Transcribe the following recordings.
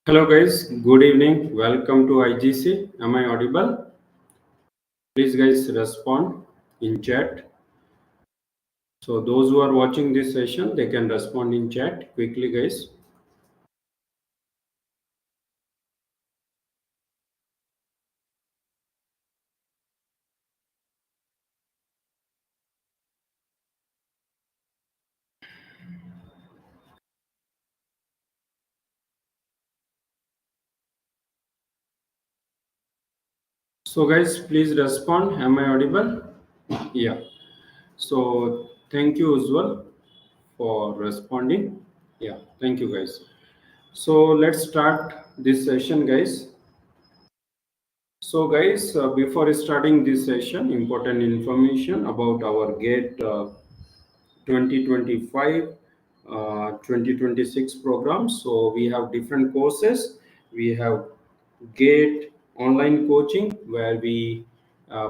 Hello guys, good evening. Welcome to IGC. Am I audible? Please guys respond in chat. So those who are watching this session, they can respond in chat quickly guys. So guys, please respond. Am I audible? Yeah. So thank you Uzwal for responding. Yeah, thank you guys. So let's start this session guys. So guys, before starting this session, important information about our GATE 2025 2026 programs. So we have different courses. We have GATE online coaching where we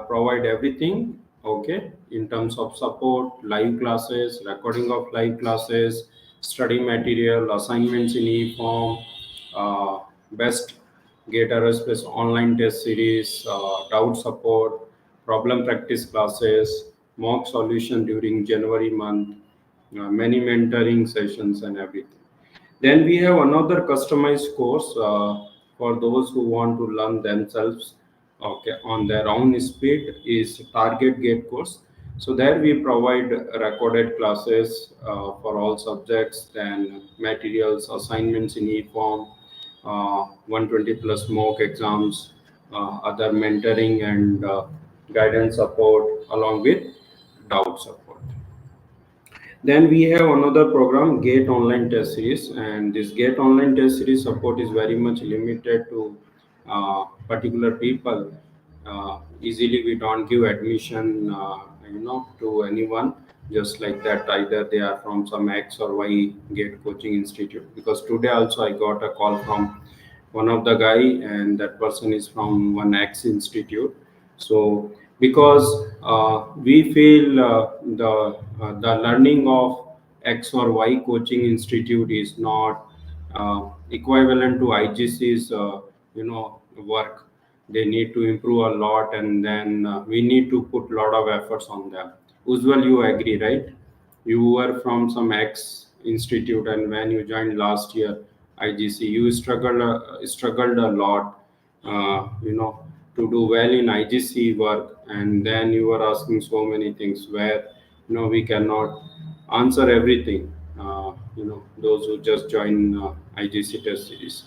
provide everything, okay, in terms of support, live classes, recording of live classes, study material, assignments in e-form, best GATE Aerospace online test series, doubt support, problem practice classes, mock solution during January month, many mentoring sessions and everything. Then we have another customized course for those who want to learn themselves, okay, on their own speed is Target Gate course. So there we provide recorded classes for all subjects, then materials, assignments in e-form, 120 plus mock exams, other mentoring and guidance support along with doubt support. Then we have another program, GATE Online Test Series, and this GATE Online Test Series support is very much limited to particular people. Easily, we don't give admission, to anyone just like that. Either they are from some X or Y GATE coaching institute. Because today also I got a call from one of the guy, and that person is from one X institute. So because we feel the learning of X or Y coaching institute is not equivalent to IGC's work. They need to improve a lot, and then we need to put a lot of efforts on them. Usual, you agree, right? You were from some X institute, and when you joined last year IGC, you struggled a lot, to do well in IGC work, and then you were asking so many things where we cannot answer everything. Those who just join IGC test series.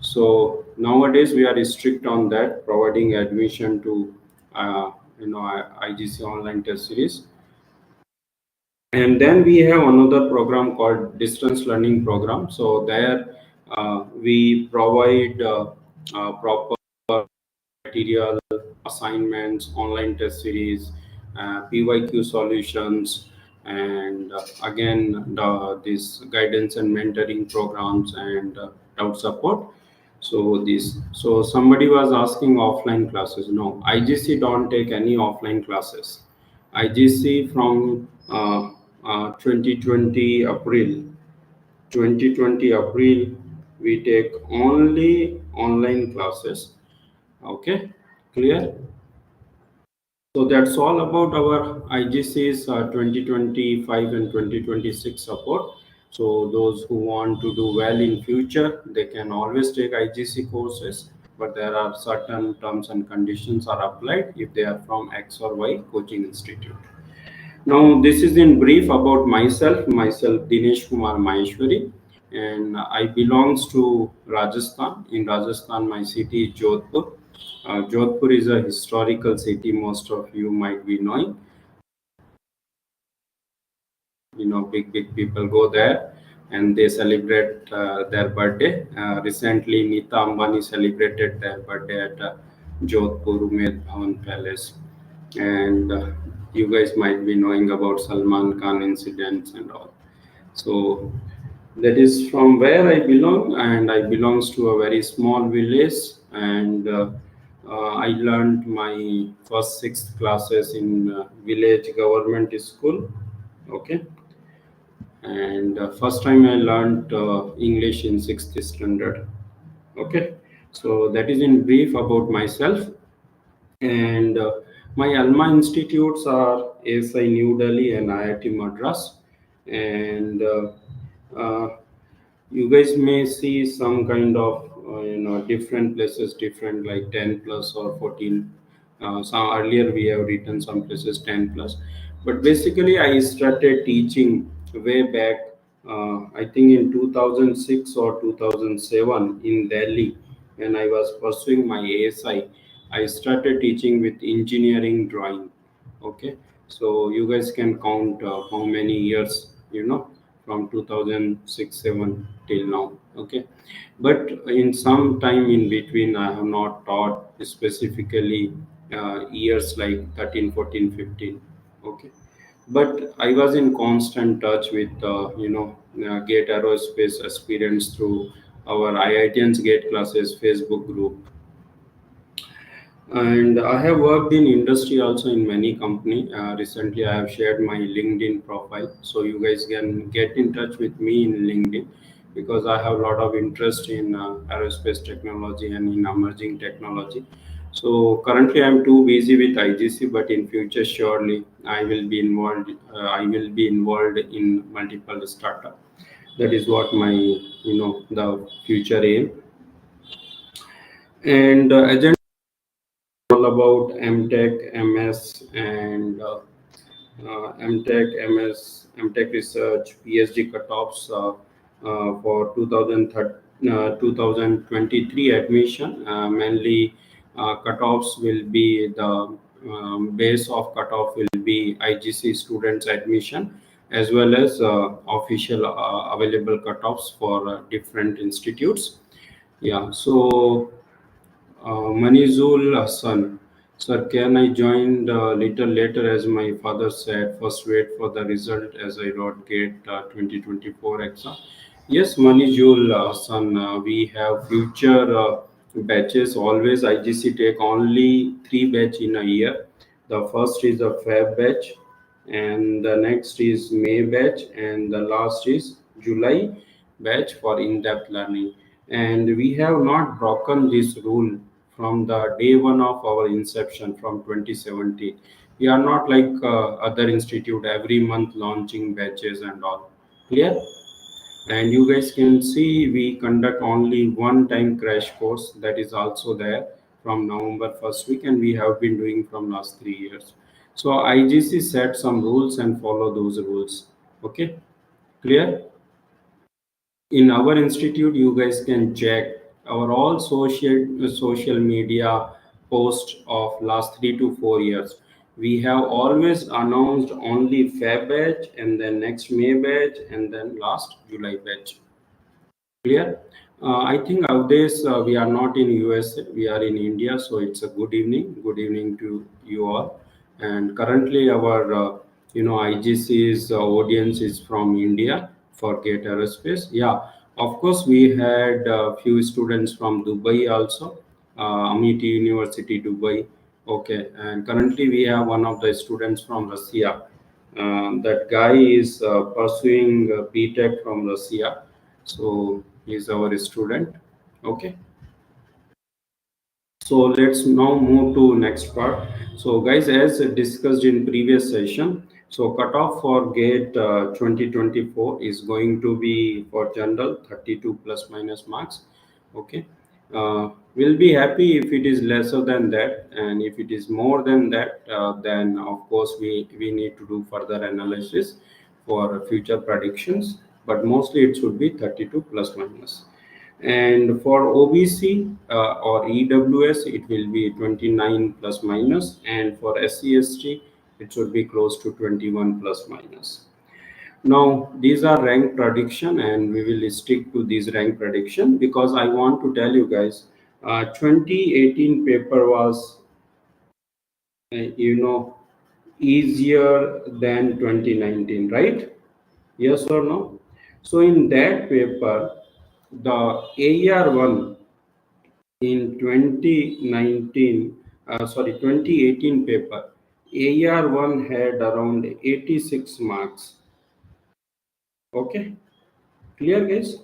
So nowadays we are strict on that, providing admission to IGC online test series. And then we have another program called distance learning program. So there we provide proper material, assignments, online test series, PYQ solutions, and again this guidance and mentoring programs and doubt support. So somebody was asking offline classes. No, IGC don't take any offline classes. IGC from 2020 April, we take only online classes. Okay, clear? So that's all about our IGC's 2025 and 2026 support. So those who want to do well in future, they can always take IGC courses, but there are certain terms and conditions are applied if they are from X or Y coaching institute. Now, this is in brief about myself. Myself, Dinesh Kumar Maheshwari, and I belongs to Rajasthan. In Rajasthan, my city is Jodhpur. Jodhpur is a historical city. Most of you might be knowing. Big people go there and they celebrate their birthday. Recently, Nita Ambani celebrated their birthday at Jodhpur Umaid Bhavan Palace, and you guys might be knowing about Salman Khan incidents and all. So that is from where I belong, and I belongs to a very small village, and I learned my first sixth classes in village government school. Okay, and first time I learned English in sixth standard. Okay, so that is in brief about myself. And my alma institutes are ASI New Delhi and IIT Madras. And you guys may see some kind of different places, different like 10 plus or 14. Some earlier we have written some places 10 plus, but basically I started teaching way back, I think in 2006 or 2007 in Delhi. When I was pursuing my ASI, I started teaching with engineering drawing. Okay, so you guys can count how many years, from 2006 7 till now. Okay, but in some time in between I have not taught specifically years like 13 14 15. Okay, but I was in constant touch with Gate Aerospace aspirants through our IITiansgateclasses Facebook group. And I have worked in industry also in many company. Recently I have shared my LinkedIn profile, so you guys can get in touch with me in LinkedIn, because I have a lot of interest in aerospace technology and in emerging technology. So currently I'm too busy with IGC, but in future surely I will be involved. I will be involved in multiple startup. That is what my the future aim. And agenda all about MTech, MS, and MTech, MS, MTech research, PhD cutoffs for 2023 admission. Mainly, cutoffs will be the base of cutoff will be IGC students admission, as well as official available cutoffs for different institutes. Yeah, so Manizul Hassan. Sir, can I join a little later as my father said? First, wait for the result as I wrote GATE 2024 exam. Yes, Manizul Hassan, we have future batches. Always IGC take only 3 batch in a year. The first is a Feb batch, and the next is May batch, and the last is July batch for in-depth learning. And we have not broken this rule from the day one of our inception from 2017. We are not like other institute every month launching batches and all. Clear? And you guys can see we conduct only one time crash course, that is also there from November first week, and we have been doing from last 3 years. So IGC set some rules and follow those rules. Okay, clear? In our institute you guys can check our all social media posts of last 3 to 4 years. We have always announced only Feb batch, and then next May batch, and then last July batch. Clear? I think nowadays we are not in USA, we are in India, so it's a good evening. Good evening to you all. And currently, our IGC's audience is from India for Gate Aerospace. Yeah, of course, we had a few students from Dubai also, Amity University, Dubai. Okay, and currently we have one of the students from Russia. That guy is pursuing BTech from Russia, so he's our student. Okay, so let's now move to next part. So guys, as discussed in previous session, so cutoff for GATE 2024 is going to be for general 32 plus minus marks. Okay, we'll be happy if it is lesser than that, and if it is more than that, then of course we need to do further analysis for future predictions, but mostly it should be 32 plus minus. And for OBC or EWS, it will be 29 plus minus, and for SCST, it should be close to 21 plus minus. Now, these are rank prediction, and we will stick to these rank prediction because I want to tell you guys, 2018 paper was, easier than 2019, right? Yes or no? So in that paper, the AR1 in 2019, 2018 paper, AR1 had around 86 marks. Okay, clear guys?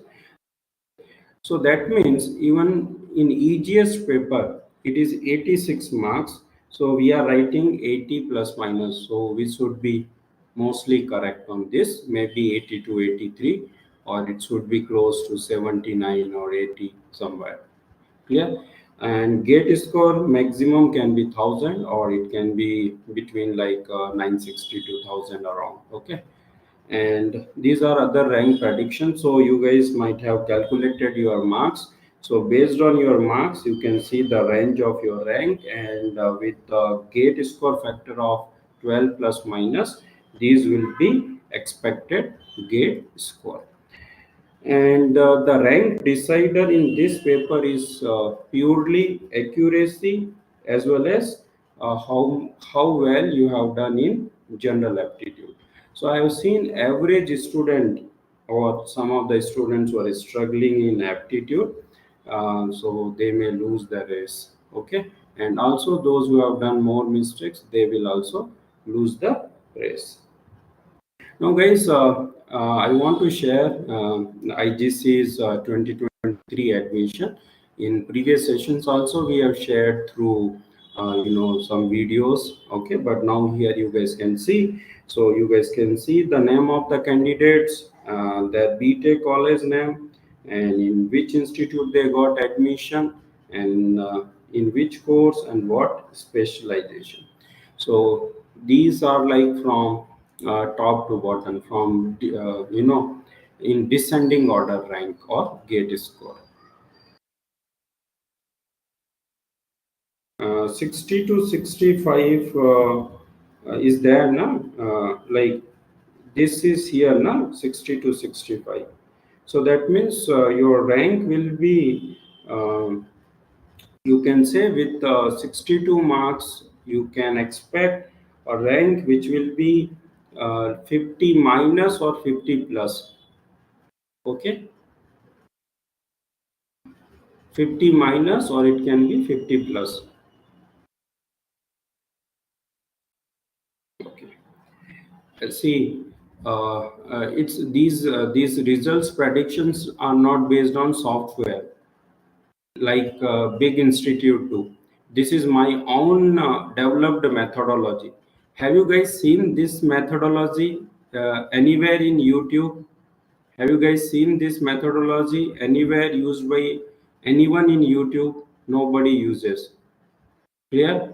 So that means even in EGS paper it is 86 marks. So we are writing 80 plus minus. So we should be mostly correct on this, maybe 80 to 83, or it should be close to 79 or 80 somewhere. Clear? And gate score maximum can be 1000, or it can be between like 960 to 1000 around. Okay, and these are other rank predictions. So you guys might have calculated your marks. So based on your marks you can see the range of your rank, and with the gate score factor of 12 plus minus, these will be expected gate score. And the rank decider in this paper is purely accuracy, as well as how well you have done in general aptitude. So I have seen average student, or some of the students who are struggling in aptitude, so they may lose the race. Okay, and also those who have done more mistakes, they will also lose the race. Now, guys, I want to share IGC's 2023 admission. In previous sessions, also we have shared through some videos. Okay, but now here you guys can see. So you guys can see the name of the candidates, their BTech college name, and in which institute they got admission, and in which course and what specialization. So these are like from top to bottom, from in descending order rank or gate score. 60 to 65 is there now. Like this is here now, 60 to 65. So that means your rank will be, you can say, with 62 marks you can expect a rank which will be 50 minus or 50 plus. Okay, 50 minus, or it can be 50 plus. Okay, see, it's these results predictions are not based on software like big institute do. This is my own developed methodology. Have you guys seen this methodology anywhere in YouTube? Have you guys seen this methodology anywhere used by anyone in YouTube? Nobody uses. Clear?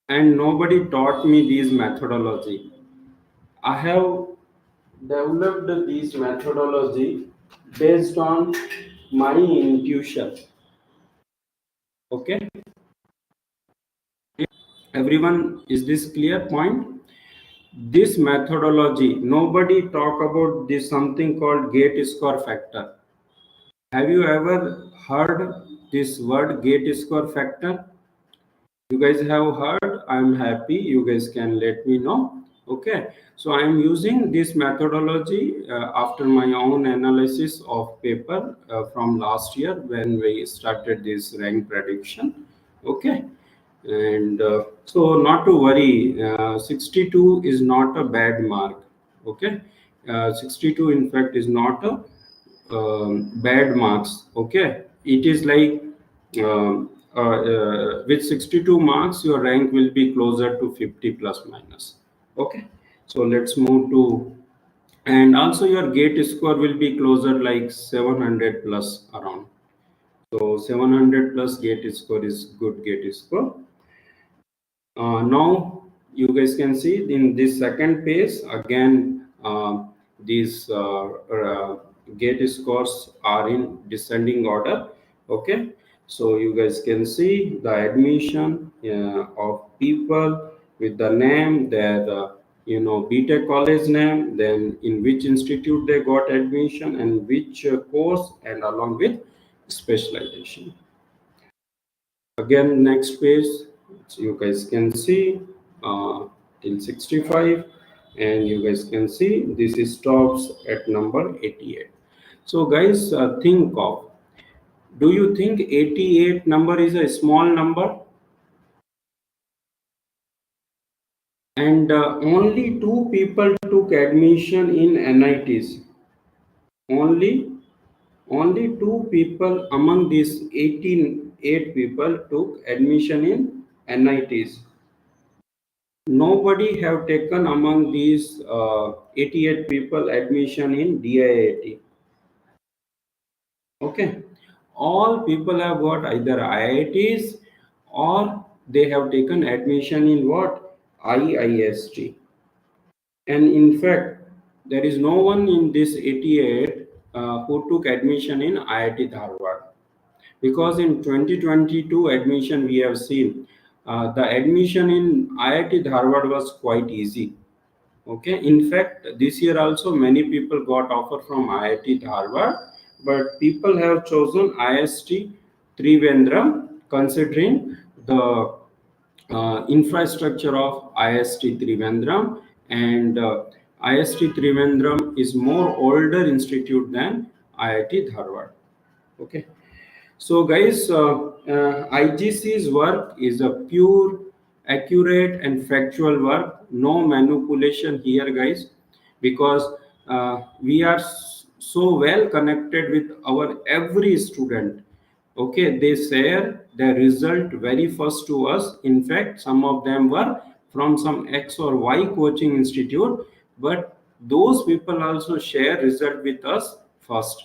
And nobody taught me this methodology. I have developed this methodology based on my intuition. Okay, everyone, is this clear point? This methodology, nobody talk about this something called gate score factor. Have you ever heard this word gate score factor? You guys have heard? I'm happy you guys can let me know. Okay, so I'm using this methodology after my own analysis of paper from last year when we started this rank prediction. Okay, and so not to worry, 62 is not a bad mark. Okay, 62 in fact is not a bad marks. Okay, it is like with 62 marks your rank will be closer to 50 plus minus. Okay, so let's move to, and also your gate score will be closer like 700 plus around. So 700 plus gate score is good gate score. Now you guys can see in this second page again, these gate scores are in descending order. Okay, so you guys can see the admission of people with the name, their BTech college name, then in which institute they got admission, and which course, and along with specialization. Again, next page, so you guys can see till 65, and you guys can see this stops at number 88. So guys, think of, do you think 88 number is a small number? And only two people took admission in NITs. Only Only two people among these 8 people took admission in NITs. Nobody have taken among these 88 people admission in DIIT. Okay, all people have got either IITs or they have taken admission in what? IIST. And in fact, there is no one in this 88 who took admission in IIT Dharwad, because in 2022 admission we have seen the admission in IIT Dharwad was quite easy. Okay, in fact, this year also many people got offer from IIT Dharwad, but people have chosen IIST Trivandrum considering the infrastructure of IIST Trivandrum, and IIST Trivandrum is more older institute than IIT Dharwad. Okay, so guys, IGC's work is a pure, accurate and factual work. No manipulation here, guys, because we are so well connected with our every student. Okay, they share their result very first to us. In fact, some of them were from some X or Y coaching institute, but those people also share result with us first.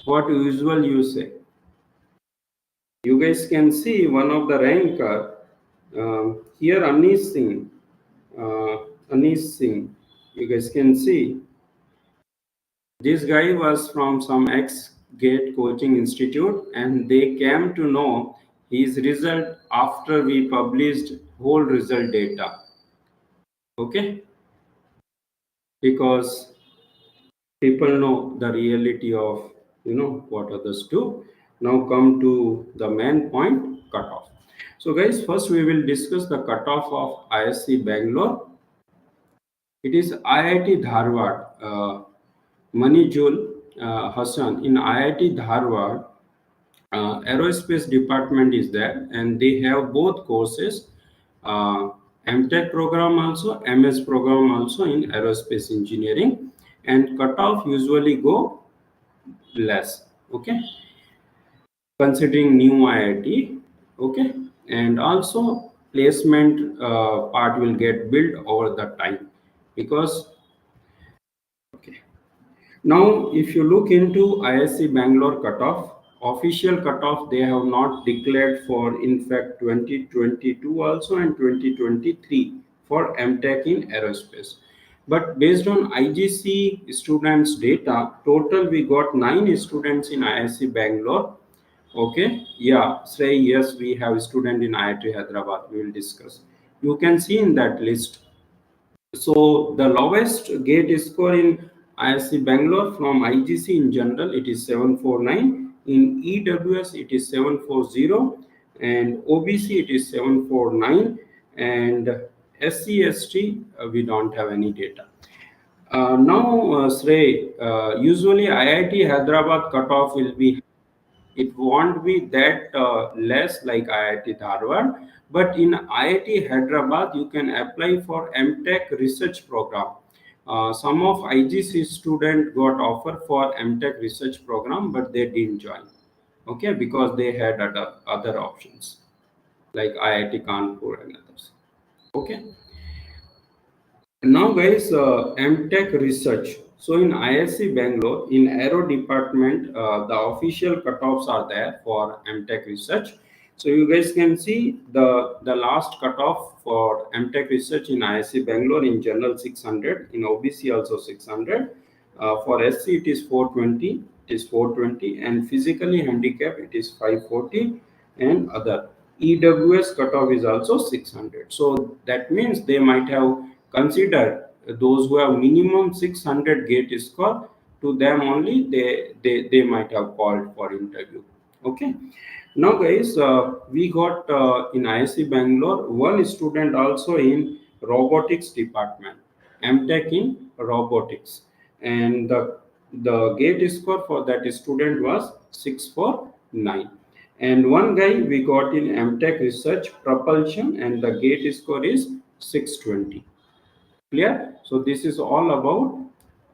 What usual you say? You guys can see one of the ranker here, Anis Singh. Anis Singh. You guys can see this guy was from some X Gate Coaching Institute, and they came to know his result after we published whole result data. Okay, because people know the reality of what others do. Now come to the main point, cutoff. So guys, first we will discuss the cutoff of ISC Bangalore. It is IIT Dharwad. Manijul Hassan in IIT Dharwad. Aerospace department is there, and they have both courses, uh, MTech program also, MS program also in aerospace engineering, and cutoff usually go less. Okay, considering new IIT. Okay, and also placement part will get built over the time, because okay. Now, if you look into ISC Bangalore cutoff, official cutoff they have not declared for, in fact 2022 also and 2023 for MTech in aerospace. But based on IGC students data, total we got 9 students in ISC Bangalore. Okay, yeah, say yes, we have a student in IIT Hyderabad. We will discuss. You can see in that list. So the lowest gate score in ISC Bangalore from IGC in general, it is 749. In EWS it is 740, and OBC it is 749, and SCST we don't have any data. Now, Srey, usually IIT Hyderabad cutoff will be, it won't be that less like IIT Dharwad, but in IIT Hyderabad, you can apply for MTech research program. Some of IGC student got offer for MTech research program, but they didn't join. Okay, because they had other options like IIT Kanpur and others. Okay. Now, guys, MTech research. So, in ISC Bangalore, in Aero department, the official cutoffs are there for MTech research. So, you guys can see the last cutoff for MTech research in ISC Bangalore in general 600, in OBC also 600. For SC it is 420, and physically handicapped it is 540, and other. EWS cutoff is also 600. So that means they might have considered those who have minimum 600 gate score. To them only they might have called for interview. Okay. Now guys, we got in ISC Bangalore one student also in robotics department, MTech in robotics, and the gate score for that student was 649. And one guy we got in MTech research propulsion, and the gate score is 620. Clear? So this is all about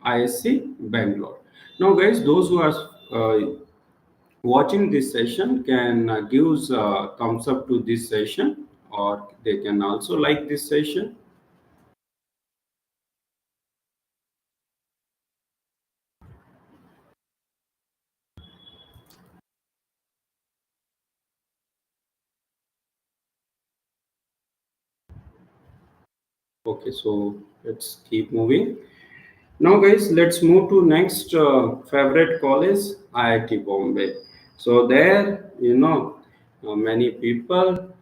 ISC Bangalore. Now guys, those who are uh, watching this session can gives thumbs up to this session, or they can also like this session. Okay, so let's keep moving. Now, guys, let's move to next favorite college, IIT Bombay. So there, many people,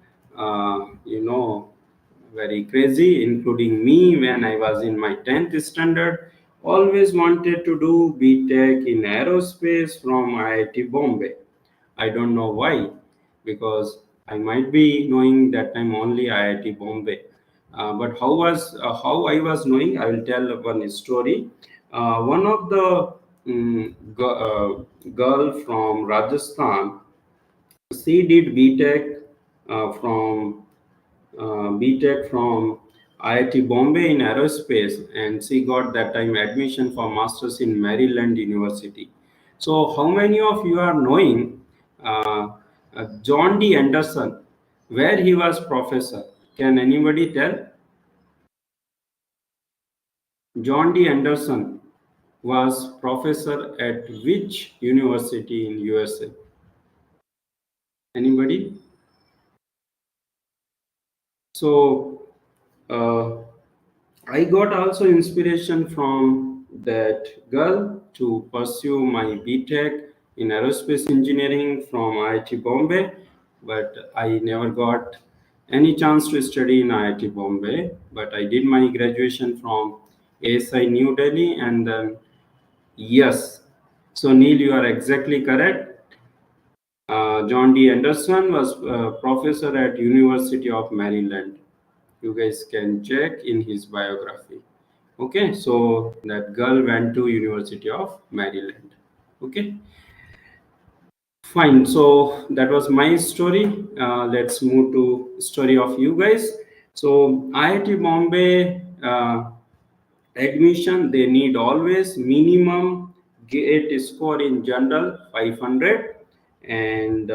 very crazy, including me when I was in my 10th standard, always wanted to do BTech in aerospace from IIT Bombay. I don't know why, because I might be knowing that time only IIT Bombay. But how I was knowing? I will tell one story. One of the girl from Rajasthan, she did from BTech from IIT Bombay in aerospace, and she got that time admission for masters in Maryland University. So, how many of you are knowing John D. Anderson, where he was professor? Can anybody tell? John D. Anderson was professor at which university in USA? Anybody? So, uh, I got also inspiration from that girl to pursue my BTech in aerospace engineering from IIT Bombay, but I never got any chance to study in IIT Bombay. But I did my graduation from ASI New Delhi, and then yes. So Neil, you are exactly correct. John D. Anderson was professor at University of Maryland. You guys can check in his biography. Okay, so that girl went to University of Maryland. Okay, fine. So that was my story. Let's move to story of you guys. So IIT Bombay admission, they need always minimum gate score in general 500, and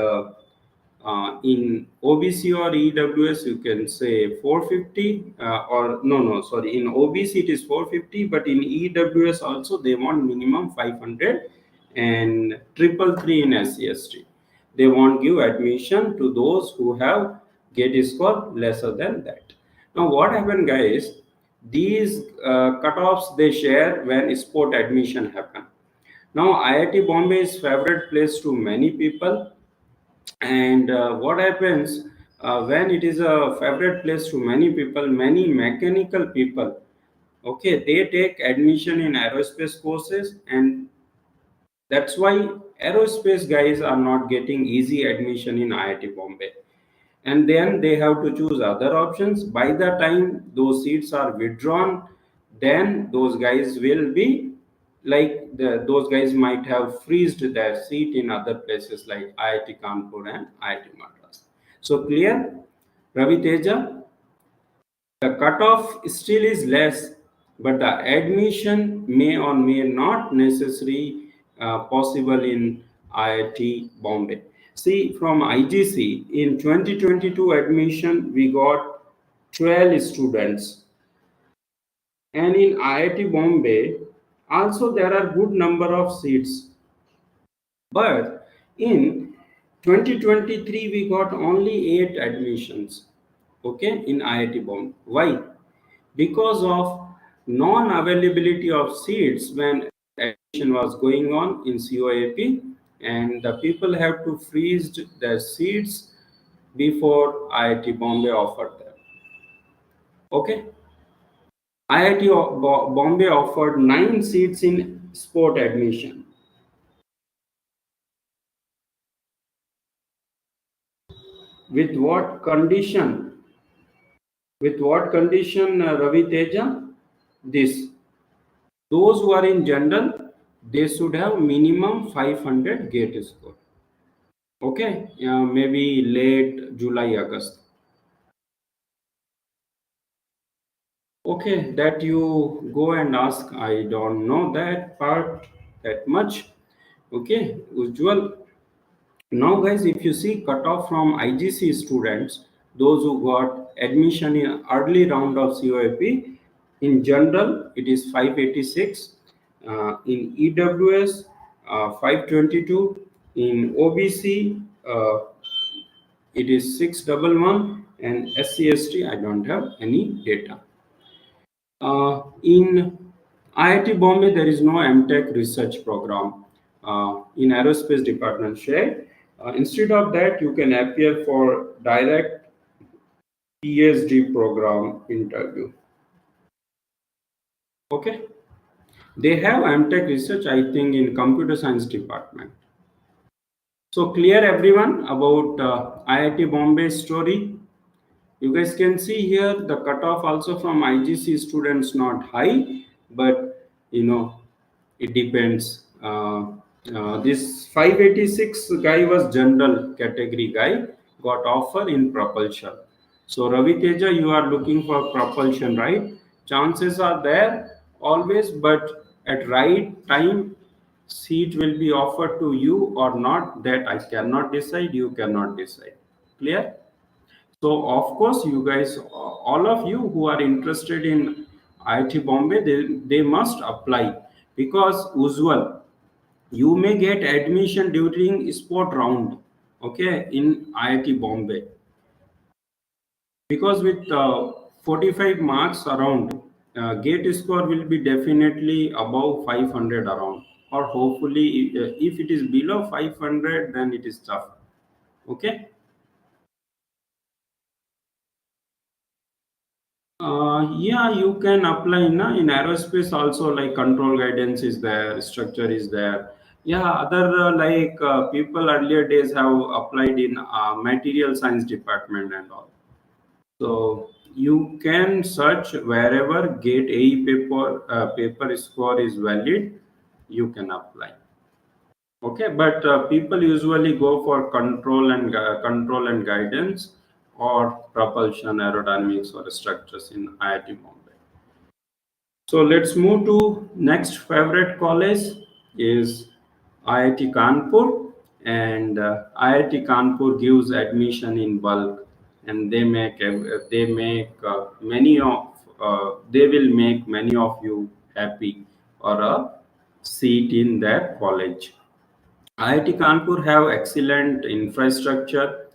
in OBC or EWS, you can say 450, or no, sorry, in OBC it is 450, but in EWS also they want minimum 500, and triple three in SCST. They won't give admission to those who have gate score lesser than that. Now, what happened, guys? These cutoffs they share when sport admission happen. Now, IIT Bombay is favorite place to many people, and what happens when it is a favorite place to many people, many mechanical people, okay, they take admission in aerospace courses, and that's why aerospace guys are not getting easy admission in IIT Bombay, and then they have to choose other options. By the time those seats are withdrawn, then those guys will be like those guys might have freezed their seat in other places like IIT Kanpur and IIT Madras. So clear, Ravi Teja? The cutoff still is less, but the admission may or may not necessarily possible in IIT Bombay. See, from IGC in 2022 admission, we got 12 students, and in IIT Bombay, also there are good number of seats. But in 2023, we got only 8 admissions, okay, in IIT Bombay. Why? Because of non-availability of seats when admission was going on in COAP, and the people have to freeze their seats before IIT Bombay offered them. Okay, IIT Bombay offered 9 seats in sport admission. With what condition? With what condition, Ravi Teja? This. Those who are in general, they should have minimum 500 gate score. Okay, maybe late July, August. Okay, that you go and ask. I don't know that part that much. Okay, usual. Now, guys, if you see cutoff from IGC students, those who got admission in early round of COAP, in general it is 586, in EWS 522, in OBC it is 611, and SCST I don't have any data. In IIT Bombay, there is no MTech research program in aerospace department share. Instead of that, you can appear for direct PhD program interview. Okay, they have MTech research, I think, in computer science department. So clear everyone about IIT Bombay story. You guys can see here the cutoff also from IGC students not high, but it depends. This 586 guy was general category guy, got offer in propulsion. So Ravi Teja, you are looking for propulsion, right? Chances are there always, but at right time, seat will be offered to you or not. That I cannot decide. You cannot decide. Clear? So of course, you guys, all of you who are interested in IIT Bombay, they must apply, because usual you may get admission during sport round, okay, in IIT Bombay, because with 45 marks around, gate score will be definitely above 500 around, or hopefully if it is below 500, then it is tough. Okay. Yeah, you can apply in aerospace also, like control guidance is there, structure is there. Yeah, other people earlier days have applied in material science department and all. So you can search wherever gate AE paper score is valid, you can apply. Okay, but people usually go for control and guidance, or propulsion, aerodynamics, or structures in IIT Bombay. So let's move to next favorite college is IIT Kanpur, and IIT Kanpur gives admission in bulk, and they will make many of you happy, or a seat in their college. IIT Kanpur have excellent infrastructure.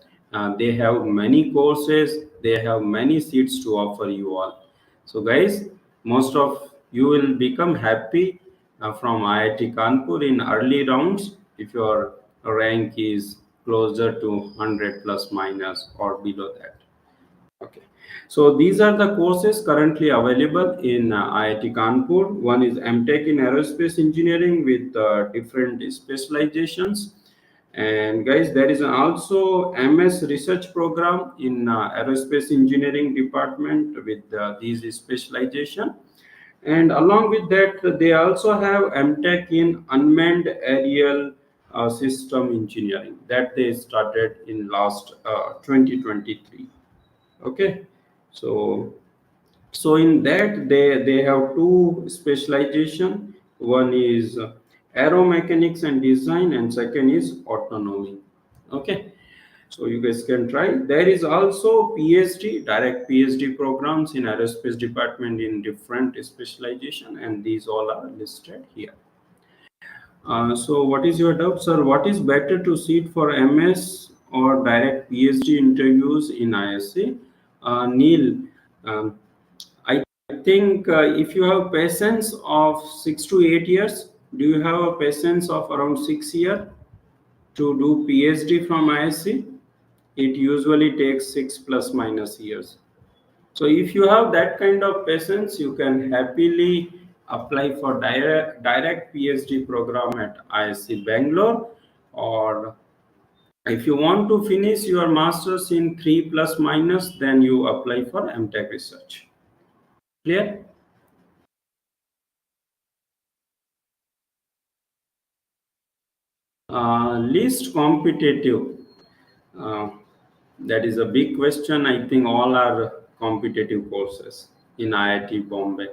They have many courses. They have many seats to offer you all. So, guys, most of you will become happy from IIT Kanpur in early rounds if your rank is closer to 100 plus minus or below that. Okay. So these are the courses currently available in IIT Kanpur. One is MTech in Aerospace Engineering with different specializations. And guys, there is also MS Research Program in Aerospace Engineering Department with these specialization. And along with that, they also have MTech in Unmanned Aerial System Engineering that they started in last 2023. Okay, so in that they have two specialization. One is aeromechanics and design, and second is autonomy. Okay, so you guys can try. There is also PhD, direct PhD programs in aerospace department in different specialization, and these all are listed here. So what is your doubt, sir? What is better to sit for MS or direct PhD interviews in IISc? Neil, um, I think if you have patience of 6 to 8 years, do you have a patience of around 6 years to do PhD from IISc? It usually takes 6 plus minus years. So if you have that kind of patience, you can happily apply for direct PhD program at IISc Bangalore, or if you want to finish your masters in 3 plus minus, then you apply for MTech research. Clear? Least competitive. Uh, that is a big question. I think all are competitive courses in IIT Bombay,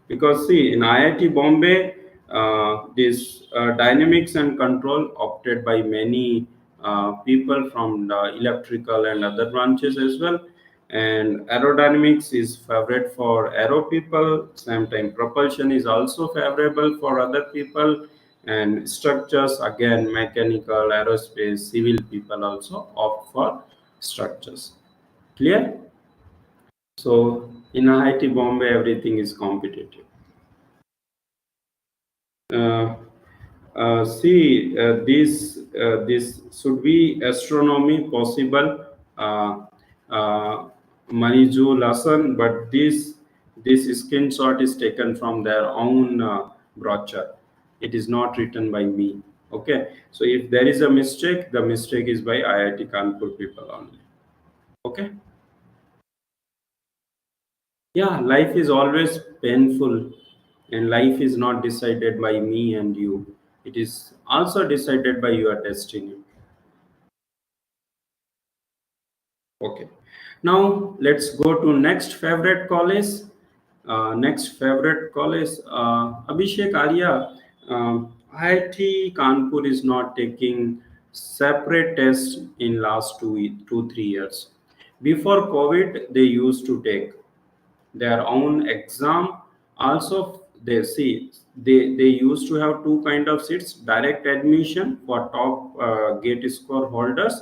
because see, in IIT Bombay, this dynamics and control opted by many people from the electrical and other branches as well. And aerodynamics is favorite for aero people. Same time, propulsion is also favorable for other people. And structures, again, mechanical, aerospace, civil people also opt for structures. Clear? So in IIT Bombay, everything is competitive. Uh, this should be astronomy possible. Maniju lesson, but this screenshot is taken from their own brochure. It is not written by me. Okay, so if there is a mistake, the mistake is by IIT Kanpur people only. Okay. Yeah, life is always painful, and life is not decided by me and you. It is also decided by your destiny. Okay. Now let's go to next favorite college. Next favorite college, Abhishek Arya. IIT Kanpur is not taking separate tests in last 2 3 years. Before COVID, they used to take their own exam. Also, they see they used to have two kind of seats: direct admission for top gate score holders,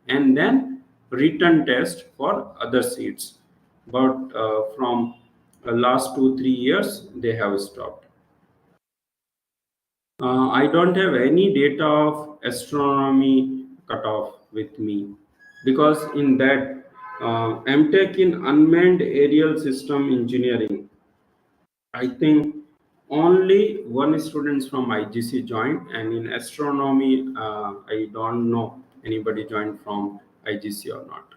and then written test for other seats. But from last 2 3 years they have stopped. I don't have any data of astronomy cutoff with me, because in that MTech in unmanned aerial system engineering, I think only one student from IGC joined, and in astronomy, I don't know anybody joined from IGC or not.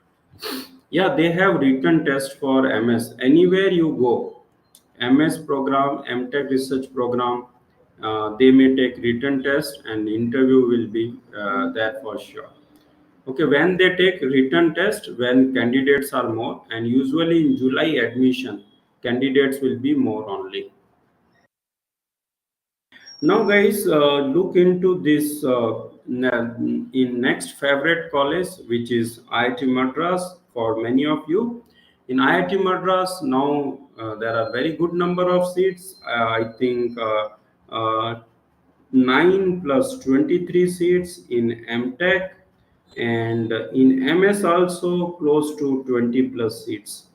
Yeah, they have written test for MS. Anywhere you go, MS program, MTech research program, they may take written test, and interview will be there for sure. Okay, when they take written test, when candidates are more, and usually in July admission, candidates will be more only. Now, guys, look into this in next favorite college, which is IIT Madras. For many of you, in IIT Madras now there are very good number of seats. I think 9 plus 23 seats in MTech, and in MS also close to 20 plus seats.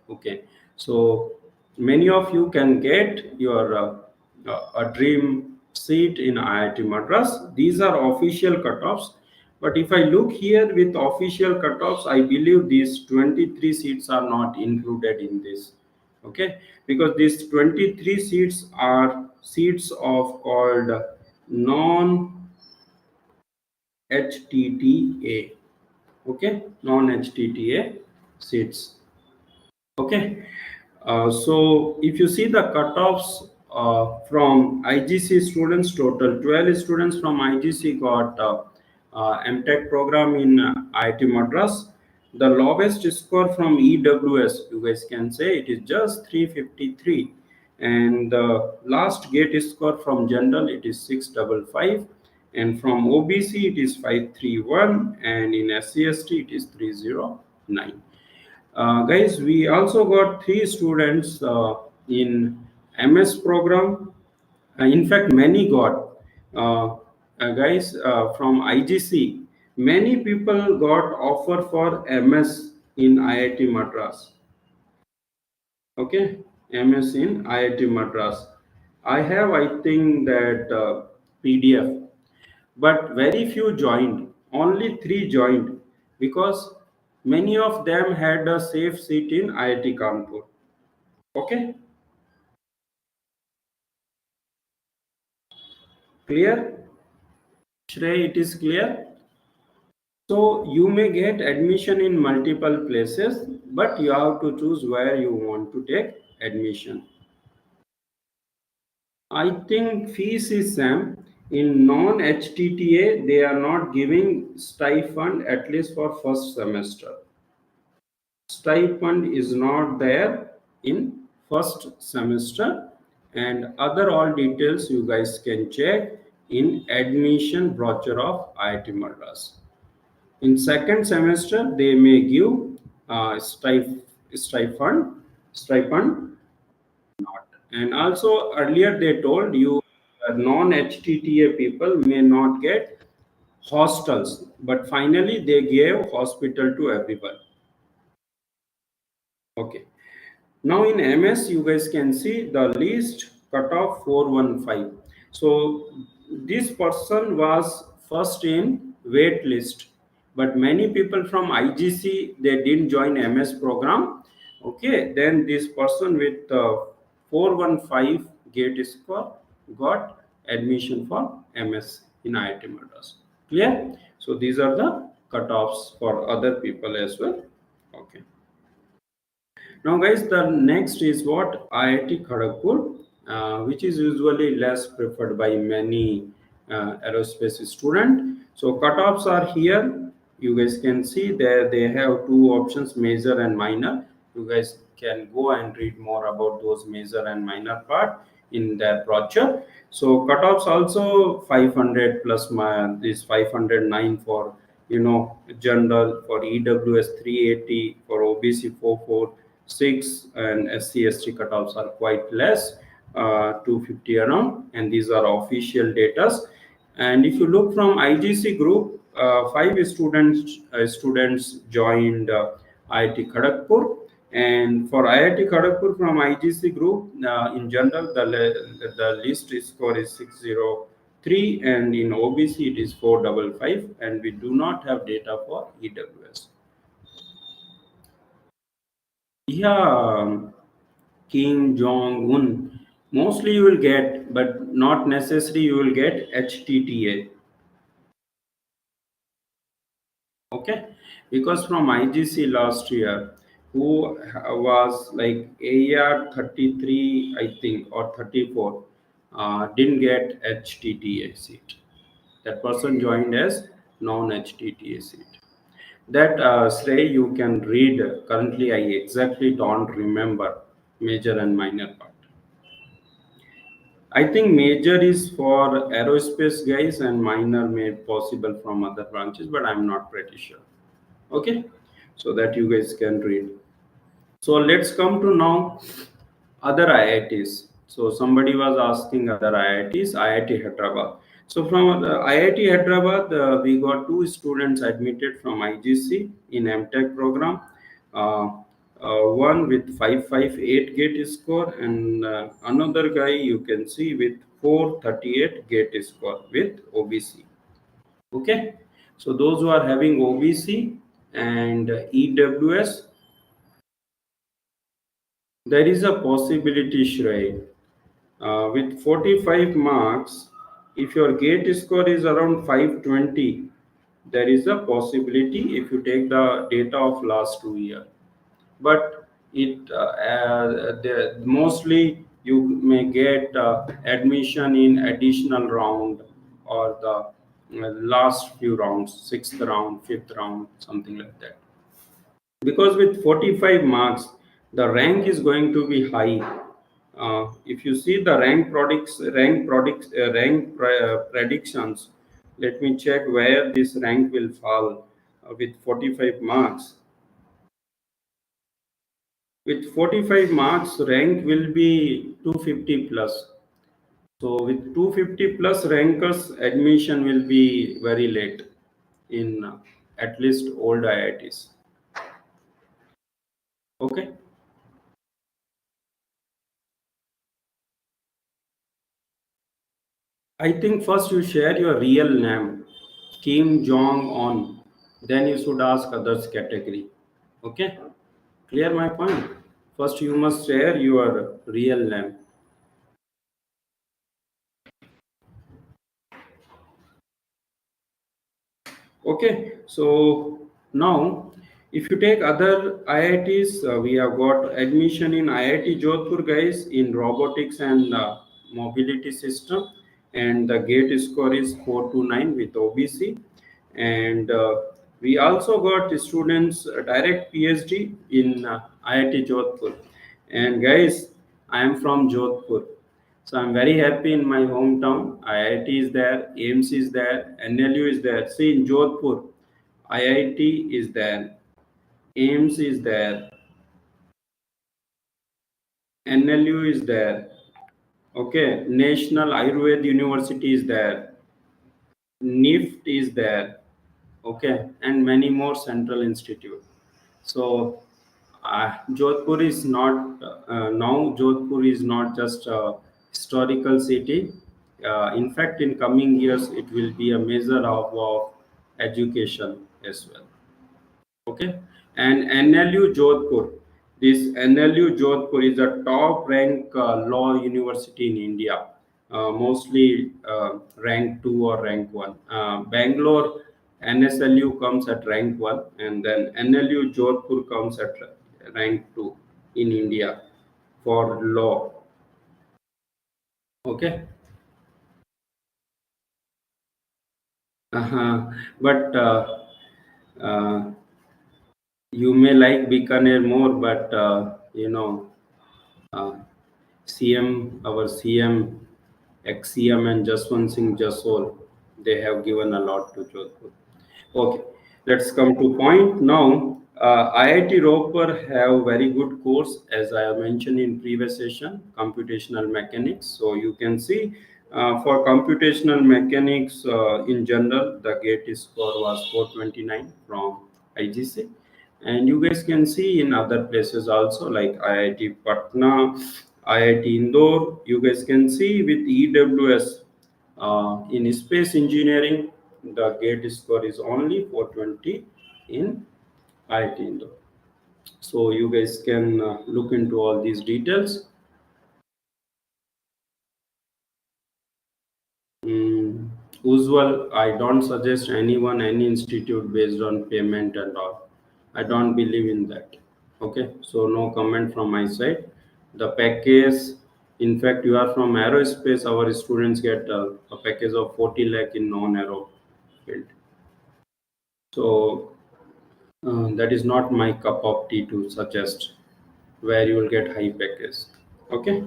Okay, so many of you can get your a dream seat in IIT Madras. These are official cutoffs, but if I look here with official cutoffs, I believe these 23 seats are not included in this. Okay, because these 23 seats are seats of called non HTTA. Okay, non HTTA seats. Okay, so if you see the cutoffs from IGC students, total 12 students from IGC got MTech program in IIT Madras. The lowest score from EWS, you guys can say, it is just 353, and the last gate score from general, it is 655, and from OBC it is 531, and in SCST it is 309. Guys, we also got three students in MS program. In fact, many got. Guys, from IGC, many people got offer for MS in IIT Madras. Okay, MS in IIT Madras. I have, I think, that PDF, but very few joined. Only three joined, because many of them had a safe seat in IIT Kanpur. Okay, clear? Shrey, it is clear. So you may get admission in multiple places, but you have to choose where you want to take admission. I think fees is same. In non-HTTA, they are not giving stipend at least for first semester. Stipend is not there in first semester, and other all details you guys can check in admission brochure of IIT Madras. In second semester, they may give stipend, stipend, not. And also earlier they told you non-HTTA people may not get hostels, but finally they gave hospital to everyone. Okay. Now in MS, you guys can see the least cutoff 415. So this person was first in wait list, but many people from IGC they didn't join MS program. Okay, then this person with 415 gate score got admission for MS in IIT Madras. Clear? So these are the cutoffs for other people as well. Okay. Now, guys, the next is what IIT Kharagpur, which is usually less preferred by many aerospace student. So cutoffs are here. You guys can see there they have two options, major and minor. You guys can go and read more about those major and minor part in their brochure. So cutoffs also 500 plus this 509 for general, for EWS 380, for OBC 446, and SC/ST cutoffs are quite less, 250 around, and these are official data. And if you look from IGC group, five students joined IIT Kharagpur, and for IIT Kharagpur from IGC group, in general, the list score is 603, and in OBC it is 455, and we do not have data for EWS. Yeah, Kim Jong Un. Mostly you will get, but not necessarily you will get HTTA. Okay, because from IGC last year, who was like AR 33, I think, or 34, didn't get HTTA seat. That person joined as non-HTTA seat. That Shrey you can read. Currently, I exactly don't remember major and minor part. I think major is for aerospace guys and minor may possible from other branches, but I'm not pretty sure. Okay, so that you guys can read. So let's come to now other IITs. So somebody was asking other IITs, IIT Hyderabad. So from IIT Hyderabad, we got two students admitted from IGC in MTech program. Uh, One with 558 gate score, and another guy you can see with 438 gate score with OBC. Okay, so those who are having OBC and EWS, there is a possibility, Shray. With 45 marks, if your gate score is around 520, there is a possibility if you take the data of last 2 years. But mostly you may get admission in additional round or the last few rounds, sixth round, fifth round, something like that. Because with 45 marks the rank is going to be high. If you see the predictions, let me check where this rank will fall. With 45 marks, with 45 marks rank will be 250 plus. So with 250 plus rankers, admission will be very late in at least old IITs. Okay. I think first you share your real name, Kim Jong Un. Then you should ask others category. Okay, clear my point. First you must share your real name. Okay, so now if you take other IITs, we have got admission in IIT Jodhpur, guys, in robotics and mobility system, and the gate score is 429 with OBC, and we also got students direct PhD in IIT Jodhpur, and guys, I am from Jodhpur. So I'm very happy in my hometown. IIT is there, AIMS is there, NLU is there. See, in Jodhpur, IIT is there, AIMS is there, NLU is there. Okay, National Ayurved University is there, NIFT is there. Okay, and many more central institute. So Jodhpur is not now. Jodhpur is not just a historical city. In fact, in coming years, it will be a measure of education as well. Okay, and NLU Jodhpur. This NLU Jodhpur is a top rank law university in India, mostly rank 2 or rank 1. Bangalore NSLU comes at rank 1, and then NLU Jodhpur comes at rank 2 in India for law. Okay, but uh, you may like Bikaner more, but uh, our CM, ex-CM and Jaswant Singh Jasol, they have given a lot to Jodhpur. Okay, let's come to point now. IIT Roper have very good course, as I have mentioned in previous session, computational mechanics. So you can see for computational mechanics in general, the gate score was 429 from IGC, and you guys can see in other places also like IIT Patna, IIT Indore. You guys can see with EWS in space engineering, the gate score is only 420 in IIT Indore. So you guys can look into all these details. Mm, Usual, I don't suggest anyone any institute based on payment and all. I don't believe in that. Okay, so no comment from my side. The package, in fact, you are from aerospace. Our students get a package of 40 lakh in non-aero field. So that is not my cup of tea to suggest where you will get high package. Okay,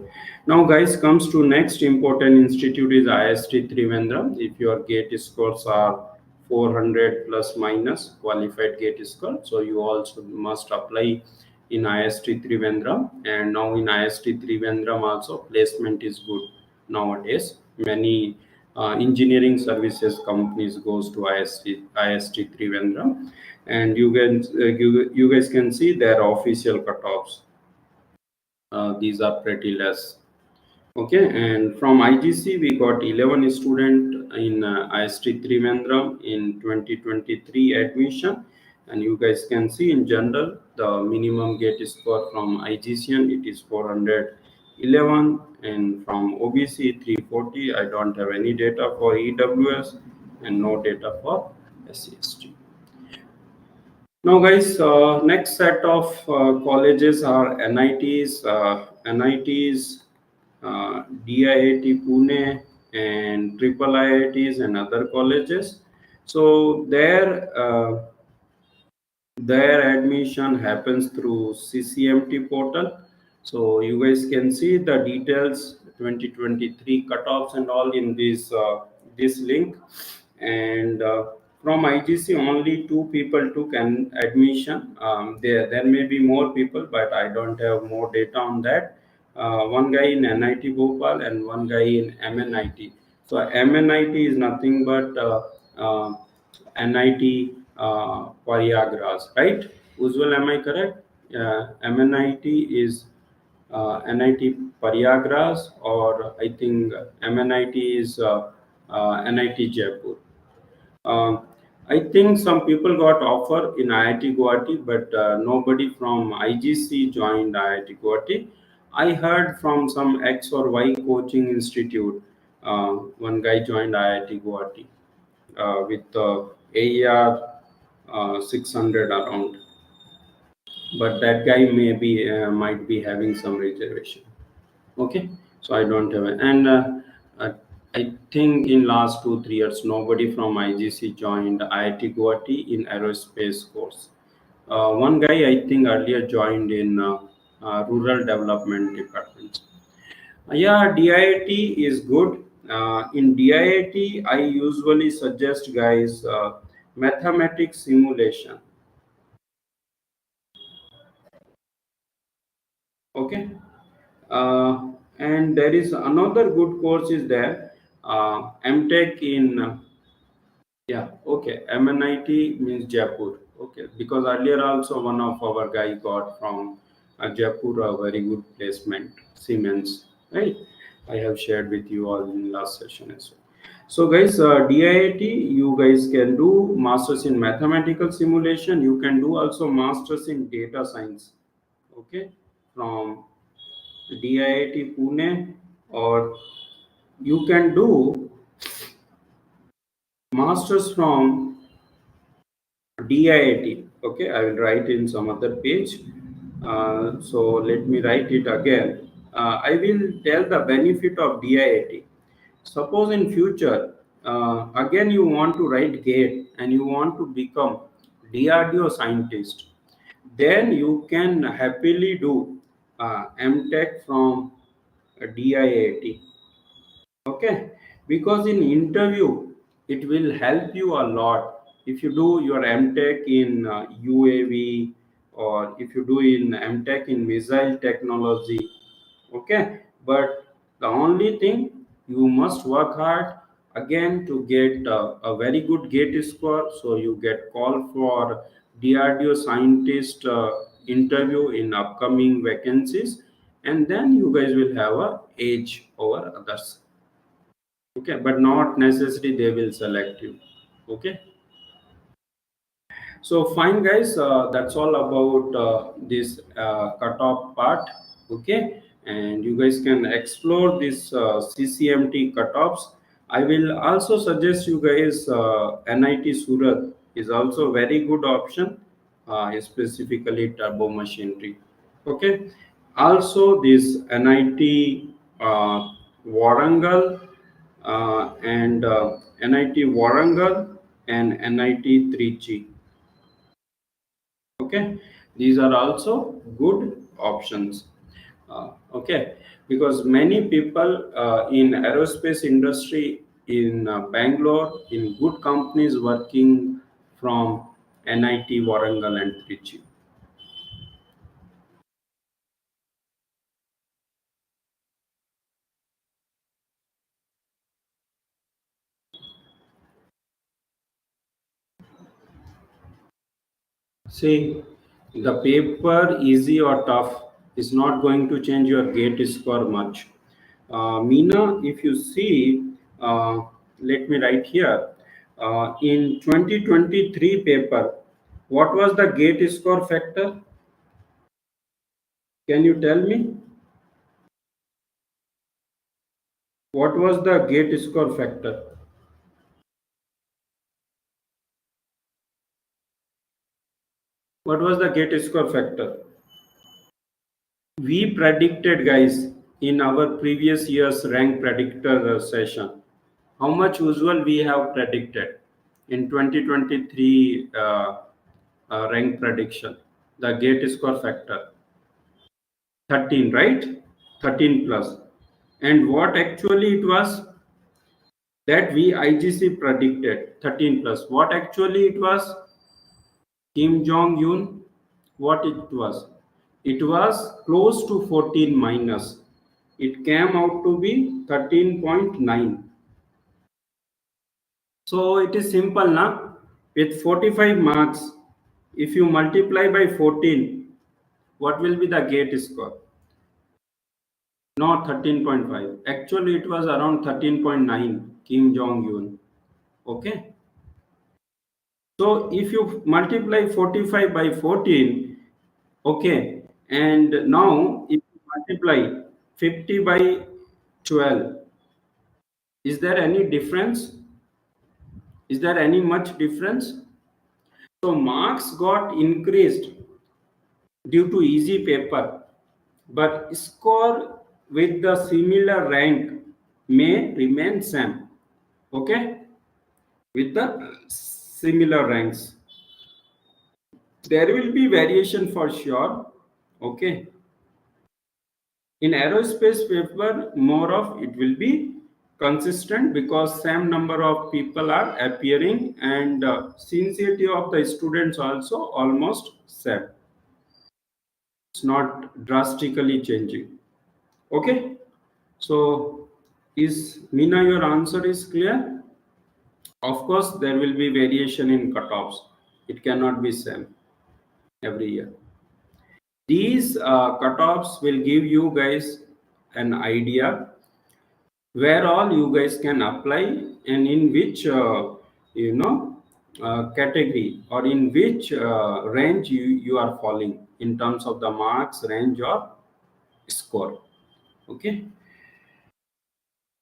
now guys, comes to next important institute is IIST Trivandrum. If your gate scores are 400 plus minus qualified gate score, so you also must apply in IIST Trivandrum. And now in IIST Trivandrum also placement is good nowadays. Many engineering services companies goes to IIST Trivandrum, and you guys can see their official cutoffs. These are pretty less. Okay, and from IGC we got 11 student in IST Trivandrum in 2023 admission, and you guys can see in general the minimum gate score from IGCN it is 411, and from OBC 340. I don't have any data for EWS and no data for SCST. Now, guys, next set of colleges are NITs, DIIT Pune, and triple IITs and other colleges. So their admission happens through CCMT portal. So you guys can see the details, 2023 cutoffs and all in this link. And from IGC, only two people took an admission. There may be more people, but I don't have more data on that. One guy in NIT Bhopal and one guy in MNIT. So MNIT is nothing but NIT Prayagraj, right? Usual, am I correct? MNIT is NIT Prayagraj, or I think MNIT is NIT Jaipur. Um, I think some people got offer in IIT Guwahati, but nobody from IGC joined IIT Guwahati. I heard from some X or Y coaching institute, one guy joined IIT Guwahati with AER 600 around, but that guy might be having some reservation. Okay, so I don't have it. And uh, I think in last 2 3 years nobody from IGC joined IIT Guwahati in aerospace course. One guy I think earlier joined in rural development department. Yeah, DIT is good. In DIT, I usually suggest guys mathematics simulation. Okay, and there is another good course is there, MTech in yeah, okay. MNIT means Jaipur. Okay, because earlier also one of our guy got from Jaipur a very good placement, Siemens, right? I have shared with you all in last session as well. So guys, DIIT, you guys can do masters in mathematical simulation. You can do also masters in data science. Okay, from DIIT Pune, or you can do masters from DIIT. Okay, I will write in some other page. So let me write it again. I will tell the benefit of DIIT. Suppose in future, again you want to write GATE and you want to become DRDO scientist, then you can happily do MTech from DIIT. Okay, because in interview it will help you a lot if you do your MTech in UAV, or if you do in MTech in missile technology. Okay, but the only thing, you must work hard again to get a very good gate score, so you get called for DRDO scientist interview in upcoming vacancies, and then you guys will have a edge over others. Okay, but not necessarily they will select you. Okay, so fine guys, that's all about this cutoff part. Okay, and you guys can explore this CCMT cutoffs. I will also suggest you guys NIT Surat is also very good option, specifically turbo machinery. Okay, also this NIT Warangal and NIT Warangal and NIT Trichy. Okay, these are also good options. Okay, because many people in aerospace industry in Bangalore in good companies working from NIT Warangal and Trichy. See, the paper, easy or tough, is not going to change your gate score much. Meena, if you see, let me write here. In 2023 paper, what was the gate score factor? Can you tell me? What was the gate score factor? What was the gate score factor? We predicted, guys, in our previous year's rank predictor session. How much usual we have predicted in 2023 rank prediction? The gate score factor 13, right? 13 plus. And what actually it was that we IGC predicted 13 plus. What actually it was? Kim Jong Un. What it was? It was close to 14 minus. It came out to be 13.9. So it is simple now. With 45 marks, if you multiply by 14, what will be the gate score? Not 13.5. Actually, it was around 13.9, Kim Jong Un. Okay. So if you multiply 45 by 14, okay, and now if you multiply 50 by 12, is there any difference? Is there any much difference? So marks got increased due to easy paper, but score with the similar rank may remain same. Okay, with the similar ranks, there will be variation for sure. Okay, In aerospace paper, more of it will be consistent because same number of people are appearing, and sincerity of the students also almost same. It's not drastically changing. Okay. So is Mina, your answer is clear? Of course, there will be variation in cutoffs. It cannot be same every year. These cutoffs will give you guys an idea where all you guys can apply and in which you know category or in which range you are falling in terms of the marks range or score. Okay.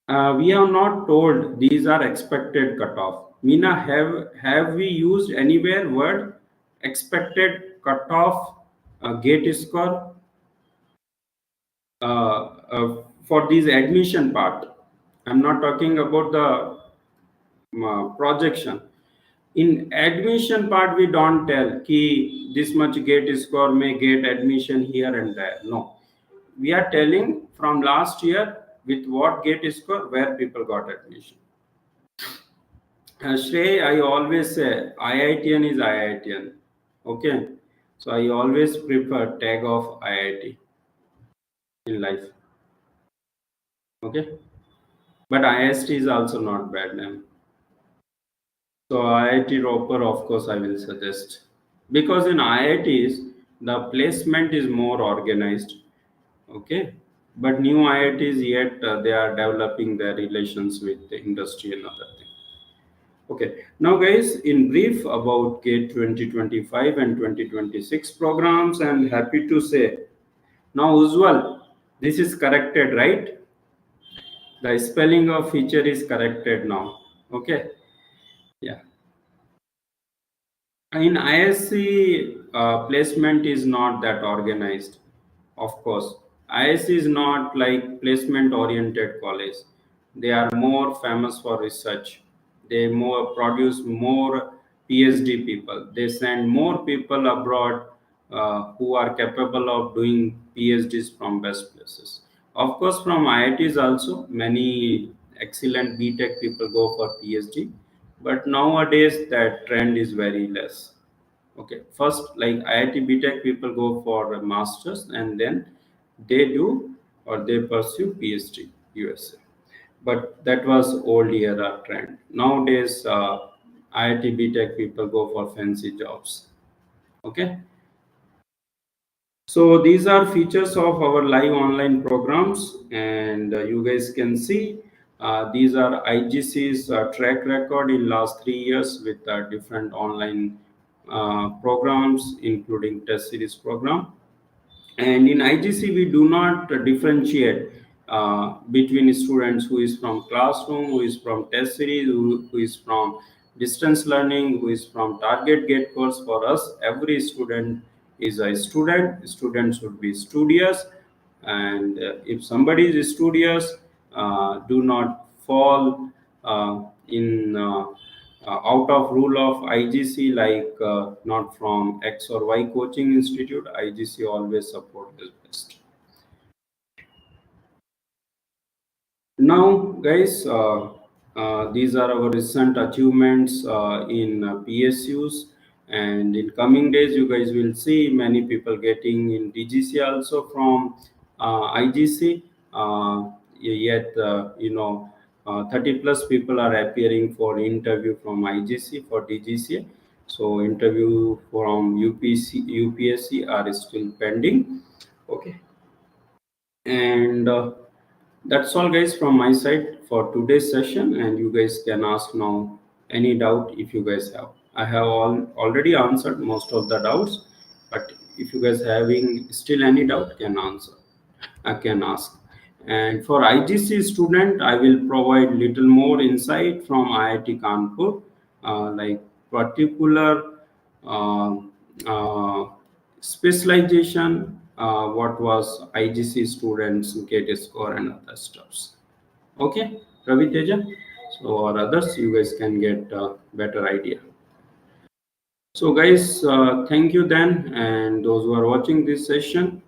We have not told these are expected cutoff. Meena, have we used anywhere word expected cutoff gate score for this admission part? I'm not talking about the projection. In admission part, we don't tell ki this much gate score may get admission here and there. No, we are telling from last year with what gate score where people got admission. Shrey, I always say IITN is IITN. Okay. So I always prefer tag of IIT in life. Okay. But IIST is also not bad name. So IIT Roper, of course, I will suggest. Because in IITs, the placement is more organized. Okay. But new IITs yet they are developing their relations with the industry and other things. Okay, now guys, in brief about GATE 2025 and 2026 programs, I'm happy to say, now Ujjwal, this is corrected, right? The spelling of feature is corrected now. Okay, yeah. In ISC, placement is not that organized, of course. ISC is not like placement oriented college. They are more famous for research. They more produce more PhD people. They send more people abroad who are capable of doing PhDs from best places. Of course, from IITs also, many excellent BTech people go for PhD, but nowadays that trend is very less. Okay, first like IIT BTech people go for a masters and then they do or they pursue PhD USA. But that was old era trend. Nowadays, IIT BTech people go for fancy jobs. Okay, so these are features of our live online programs, and you guys can see these are IGC's track record in last 3 years with different online programs, including test series program. And in IGC, we do not differentiate between students who is from classroom, who is from test series, who is from distance learning, who is from target gate course. For us, every student is a student. Students should be studious, and if somebody is studious, do not fall in out of rule of IGC, like not from X or Y coaching institute. IGC always support this best. Now, guys, these are our recent achievements in PSUs, and in coming days, you guys will see many people getting in DGC also from IGC. Yet, 30 plus people are appearing for interview from IGC for DGC. So, interview from UPSC are still pending. Okay, and that's all guys from my side for today's session, and you guys can ask now any doubt if you guys have. I have already answered most of the doubts, but if you guys having still any doubt, can answer. I can ask. And for IGC student, I will provide little more insight from IIT Kanpur, like particular uh, uh, specialization, what was IGC students gate score and other stuffs. Okay, Ravi Teja. So or others, you guys can get a better idea. So guys, thank you then, and those who are watching this session.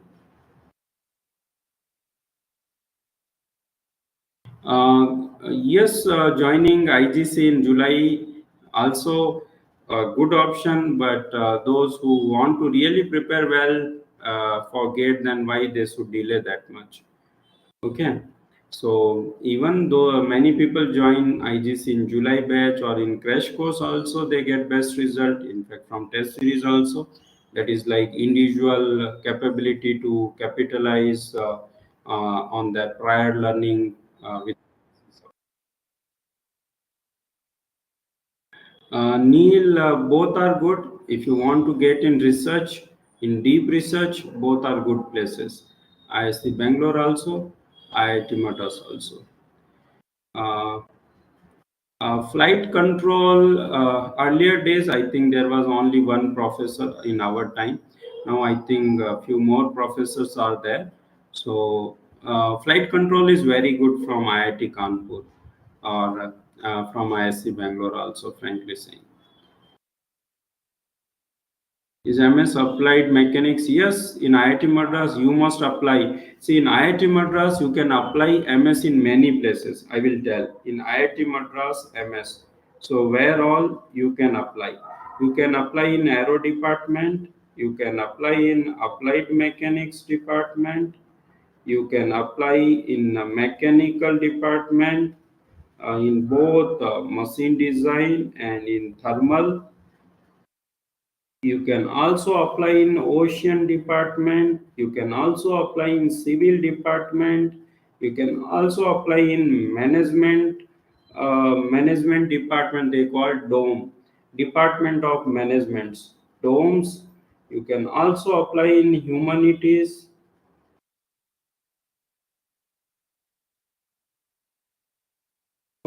Yes, joining IGC in July also a good option, but those who want to really prepare well for GATE, then why they should delay that much? Okay, so even though many people join IGC in July batch or in crash course, also they get best result. In fact, from test series also, that is like individual capability to capitalize on that prior learning with. Neil, both are good. If you want to get in research, in deep research, both are good places. IISc Bangalore also, IIT Madras also. Uh, Flight control, earlier days, I think there was only one professor in our time. Now I think a few more professors are there. So flight control is very good from IIT Kanpur or from IISc Bangalore also, frankly saying. Is MS applied mechanics? Yes, in IIT Madras you must apply. See, in IIT Madras you can apply MS in many places. I will tell. In IIT Madras, MS. So where all you can apply? You can apply in aero department. You can apply in applied mechanics department. You can apply in a mechanical department. In both machine design and in thermal. You can also apply in ocean department. You can also apply in civil department. You can also apply in management department. They call it dome, department of managements, domes. You can also apply in humanities.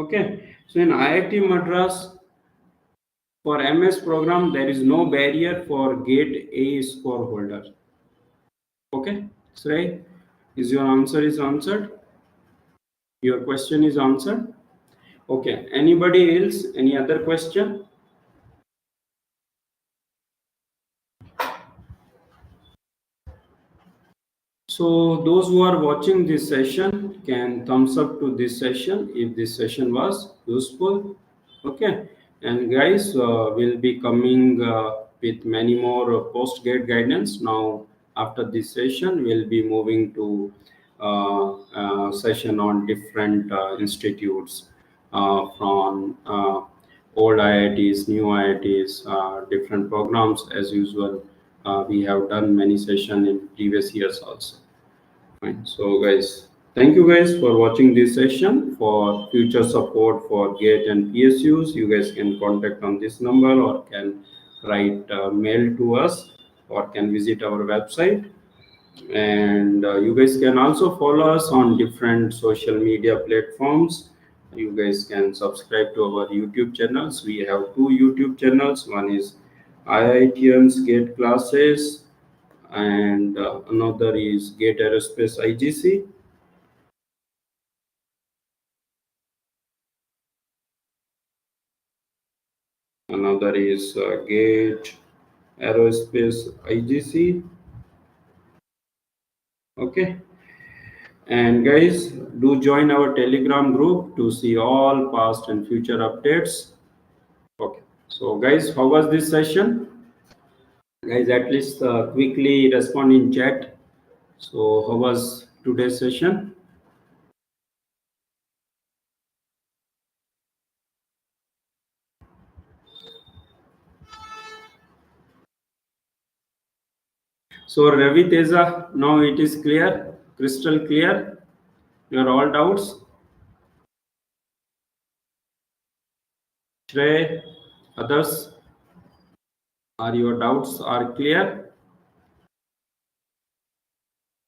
Okay, so in IIT Madras, for MS program there is no barrier for gate A score holder. Okay, Shrey, is your answer is answered? Your question is answered? Okay. Anybody else? Any other question? So those who are watching this session can thumbs up to this session if this session was useful. Okay. And guys, we'll be coming with many more post-gate guidance. Now, after this session, we'll be moving to session on different institutes from old IITs, new IITs, different programs as usual. We have done many sessions in previous years also. Fine. So, guys, thank you guys for watching this session. For future support for GATE and PSUs, you guys can contact on this number or can write mail to us or can visit our website. And you guys can also follow us on different social media platforms. You guys can subscribe to our YouTube channels. We have two YouTube channels. One is IITians Classes and another is Gate Aerospace IGC. Another is Gate Aerospace IGC. Okay. And guys, do join our Telegram group to see all past and future updates. Okay. So guys, how was this session? Guys, at least quickly respond in chat. So how was today's session? So Ravi Teja, now it is clear, crystal clear. Your all doubts. Shrey, others, are your doubts are clear?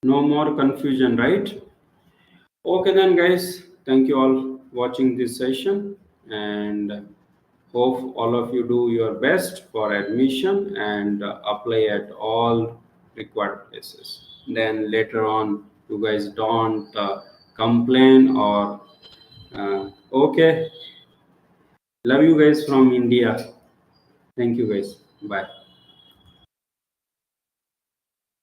No more confusion, right? Okay then guys, thank you all watching this session and hope all of you do your best for admission and apply at all required places. Then later on you guys don't complain or okay. Love you guys from India. Thank you guys. Bye.